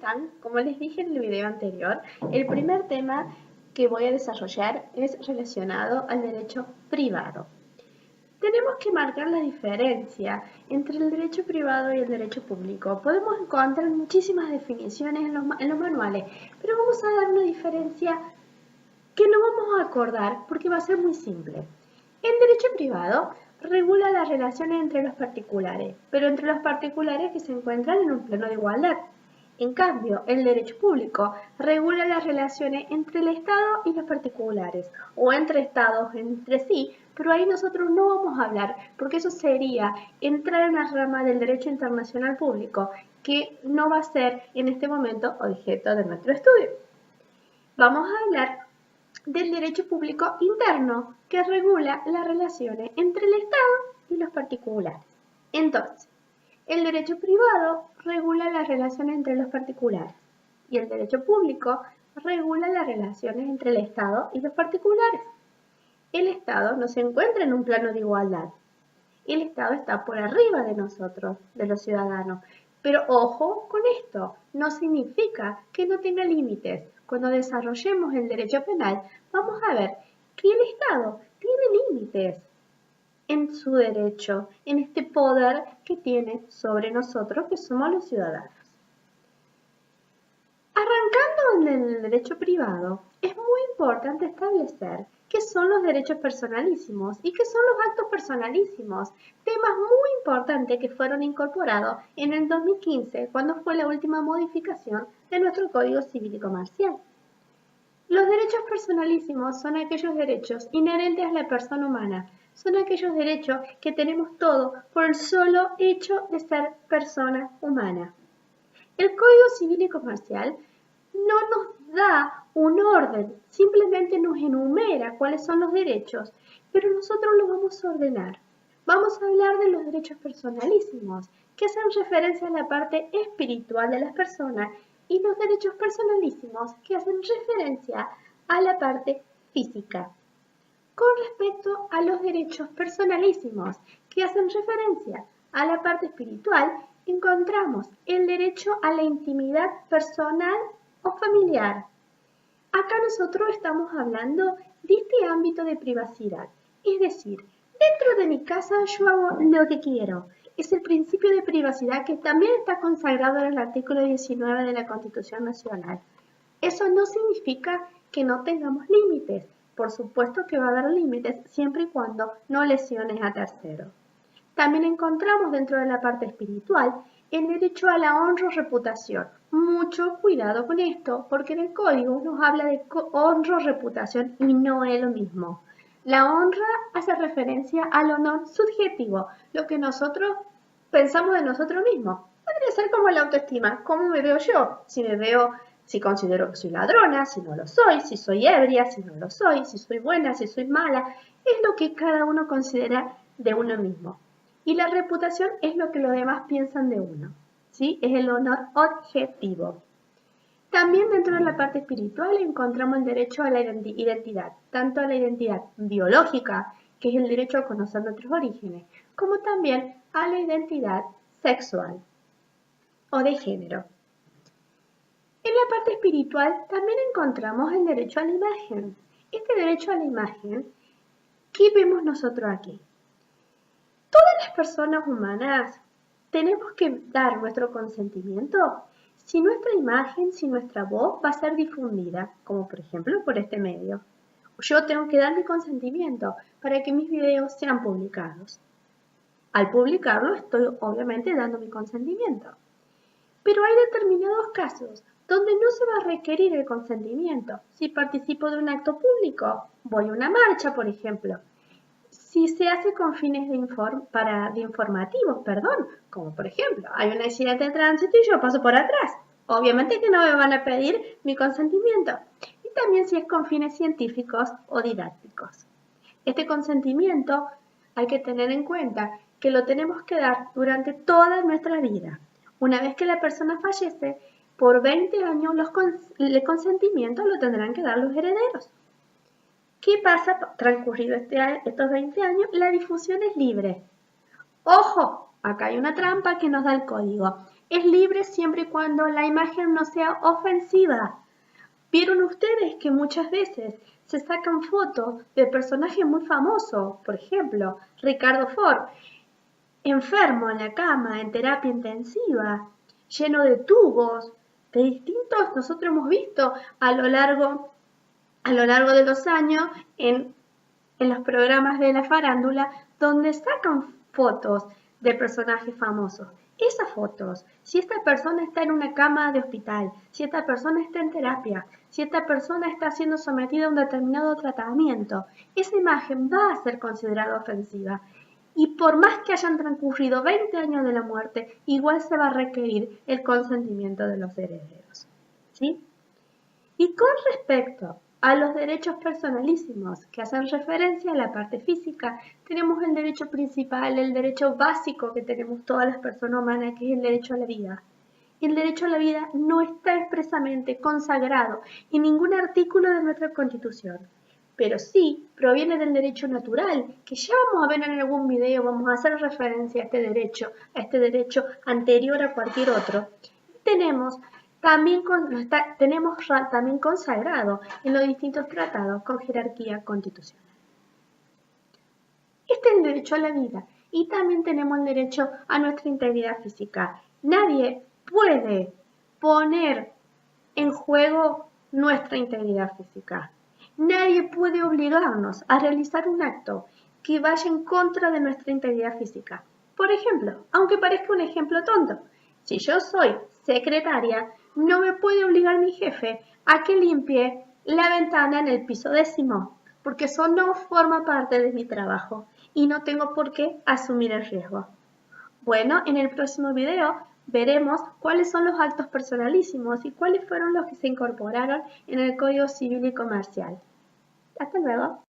están? Como les dije en el video anterior, el primer tema que voy a desarrollar es relacionado al derecho privado. Tenemos que marcar la diferencia entre el derecho privado y el derecho público. Podemos encontrar muchísimas definiciones en los manuales, pero vamos a dar una diferencia que no vamos a acordar porque va a ser muy simple. El derecho privado regula las relaciones entre los particulares, pero entre los particulares que se encuentran en un plano de igualdad. En cambio, el derecho público regula las relaciones entre el Estado y los particulares, o entre Estados entre sí, pero ahí nosotros no vamos a hablar, porque eso sería entrar en la rama del derecho internacional público, que no va a ser en este momento objeto de nuestro estudio. Vamos a hablar del derecho público interno, que regula las relaciones entre el Estado y los particulares. Entonces, el derecho privado regula las relaciones entre los particulares y el derecho público regula las relaciones entre el Estado y los particulares. El Estado no se encuentra en un plano de igualdad. El Estado está por arriba de nosotros, de los ciudadanos. Pero ojo con esto, no significa que no tenga límites. Cuando desarrollemos el derecho penal, vamos a ver que el Estado tiene límites en su derecho, en este poder que tiene sobre nosotros que somos los ciudadanos. Arrancando en el derecho privado, es muy importante establecer qué son los derechos personalísimos y qué son los actos personalísimos, temas muy importantes que fueron incorporados en el 2015, cuando fue la última modificación de nuestro Código Civil y Comercial. Los derechos personalísimos son aquellos derechos inherentes a la persona humana, son aquellos derechos que tenemos todos por el solo hecho de ser persona humana. El Código Civil y Comercial no nos da un orden, simplemente nos enumera cuáles son los derechos, pero nosotros los vamos a ordenar. Vamos a hablar de los derechos personalísimos, que hacen referencia a la parte espiritual de las personas, y los derechos personalísimos, que hacen referencia a la parte física. Con respecto a los derechos personalísimos, que hacen referencia a la parte espiritual, encontramos el derecho a la intimidad personal o familiar. Acá nosotros estamos hablando de este ámbito de privacidad, es decir, dentro de mi casa yo hago lo que quiero. Es el principio de privacidad que también está consagrado en el artículo 19 de la Constitución Nacional. Eso no significa que no tengamos límites. Por supuesto que va a haber límites siempre y cuando no lesiones a terceros. También encontramos dentro de la parte espiritual el derecho a la honra o reputación. Mucho cuidado con esto, porque en el código nos habla de honra o reputación y no es lo mismo. La honra hace referencia al honor subjetivo, lo que nosotros pensamos de nosotros mismos. Podría ser como la autoestima, ¿cómo me veo yo? Si considero que soy ladrona, si no lo soy, si soy ebria, si no lo soy, si soy buena, si soy mala, es lo que cada uno considera de uno mismo. Y la reputación es lo que los demás piensan de uno, ¿sí? Es el honor objetivo. También dentro de la parte espiritual encontramos el derecho a la identidad, tanto a la identidad biológica, que es el derecho a conocer nuestros orígenes, como también a la identidad sexual o de género. En la parte espiritual también encontramos el derecho a la imagen. Este derecho a la imagen, ¿qué vemos nosotros aquí? Todas las personas humanas tenemos que dar nuestro consentimiento si nuestra imagen, si nuestra voz va a ser difundida, como por ejemplo por este medio. Yo tengo que dar mi consentimiento para que mis videos sean publicados. Al publicarlo estoy obviamente dando mi consentimiento. Pero hay determinados casos donde no se va a requerir el consentimiento. Si participo de un acto público, voy a una marcha, por ejemplo. Si se hace con fines de informativos, como por ejemplo, hay un accidente de tránsito y yo paso por atrás. Obviamente que no me van a pedir mi consentimiento. Y también si es con fines científicos o didácticos. Este consentimiento hay que tener en cuenta que lo tenemos que dar durante toda nuestra vida. Una vez que la persona fallece, por 20 años el consentimiento lo tendrán que dar los herederos. ¿Qué pasa transcurrido estos 20 años? La difusión es libre. ¡Ojo! Acá hay una trampa que nos da el código. Es libre siempre y cuando la imagen no sea ofensiva. ¿Vieron ustedes que muchas veces se sacan fotos de personajes muy famosos? Por ejemplo, Ricardo Ford, enfermo en la cama, en terapia intensiva, lleno de tubos, de distintos, nosotros hemos visto a lo largo de los años en los programas de la farándula donde sacan fotos de personajes famosos. Esas fotos, si esta persona está en una cama de hospital, si esta persona está en terapia, si esta persona está siendo sometida a un determinado tratamiento, esa imagen va a ser considerada ofensiva. Y por más que hayan transcurrido 20 años de la muerte, igual se va a requerir el consentimiento de los herederos. ¿Sí? Y con respecto a los derechos personalísimos que hacen referencia a la parte física, tenemos el derecho principal, el derecho básico que tenemos todas las personas humanas, que es el derecho a la vida. El derecho a la vida no está expresamente consagrado en ningún artículo de nuestra Constitución, pero sí proviene del derecho natural, que ya vamos a ver en algún video, vamos a hacer referencia a este derecho anterior a cualquier otro. Tenemos también consagrado en los distintos tratados con jerarquía constitucional. Este es el derecho a la vida y también tenemos el derecho a nuestra integridad física. Nadie puede poner en juego nuestra integridad física. Nadie puede obligarnos a realizar un acto que vaya en contra de nuestra integridad física. Por ejemplo, aunque parezca un ejemplo tonto, si yo soy secretaria, no me puede obligar mi jefe a que limpie la ventana en el piso 10º, porque eso no forma parte de mi trabajo y no tengo por qué asumir el riesgo. Bueno, en el próximo video veremos cuáles son los actos personalísimos y cuáles fueron los que se incorporaron en el Código Civil y Comercial. Hasta luego.